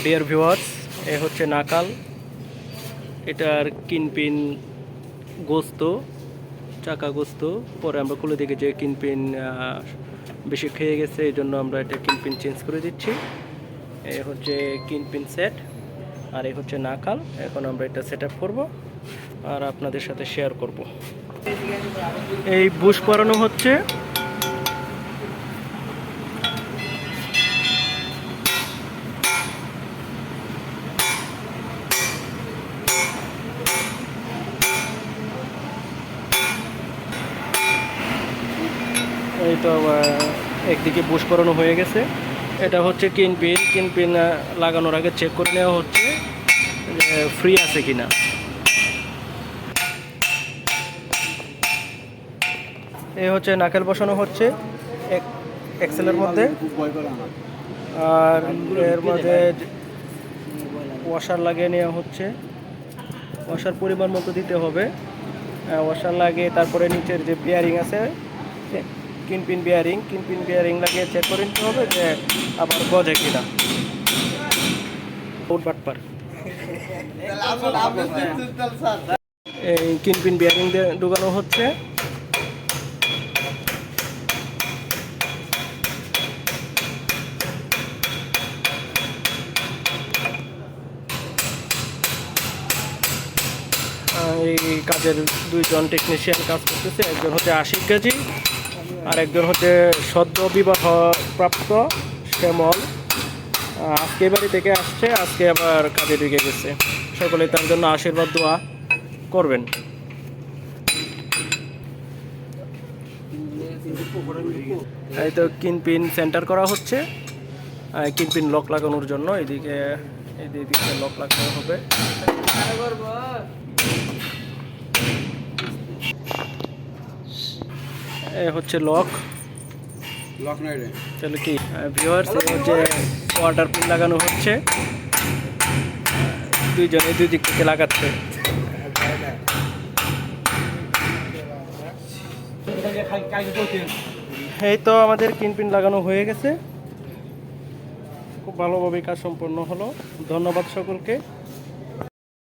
Dear viewers, এ হচ্ছে নাকাল। এটার কিনপিন গোস্ত, চাকা গোস্ত। পরে আমরা খুলে দেখি যে কিনপিন বেশি খেয়ে গেছে, এই জন্য আমরা এটা কিনপিন চেঞ্জ করে দিচ্ছি। এ হচ্ছে কিনপিন সেট, আর এই হচ্ছে নাকাল। এখন আমরা এটা সেট আপ করবো আর আপনাদের সাথে শেয়ার করব। এই বুশ পরানো হচ্ছে। এই তো একদিকে বুশ করানো হয়ে গেছে। এটা হচ্ছে কিনপিন লাগানোর আগে চেক করে নেওয়া হচ্ছে যে ফ্রি আছে কিনা। এই হচ্ছে নাকেল বসানো হচ্ছে এক্সেলের মধ্যে, আর এর মধ্যে ওয়াশার লাগিয়ে নেওয়া হচ্ছে। ওয়াশার পরিমাণ মতো দিতে হবে। ওয়াশার লাগিয়ে তারপরে নিচের যে বিয়ারিং আছে, কিনপিন বিয়ারিং লাগিয়ে চেক করে নিতে হবে যে আবার গজে কিনা। বাটপার এই কিনপিন বিয়ারিং দিয়ে ঢুকানো হচ্ছে। এই কাজের দুইজন টেকনিশিয়ান কাজ করতেছে। একজন হচ্ছে আশিক গাজী আর একজন হচ্ছে সদ্য বিবাহ প্রাপ্ত শ্যামল। আজকে বাড়ি থেকে আসছে, আজকে আবার কাজে ঢুকে গেছে। সকলে তার জন্য আশীর্বাদ দোয়া করবেন। এই তো কিনপিন সেন্টার করা হচ্ছে, কিনপিন লক লাগানোর জন্য। এদিকে লক লাগানো হবে। এ হচ্ছে লক নাই রে। তাহলে কি ভিউয়ার্স, এই হচ্ছে ওয়াটার পিন লাগানো হচ্ছে। দুইজনে দুই দিক থেকে লাগাচ্ছে। এই তো আমাদের কিনপিন লাগানো হয়ে গেছে। খুব ভালোভাবে কাজ সম্পন্ন হলো। ধন্যবাদ সকলকে।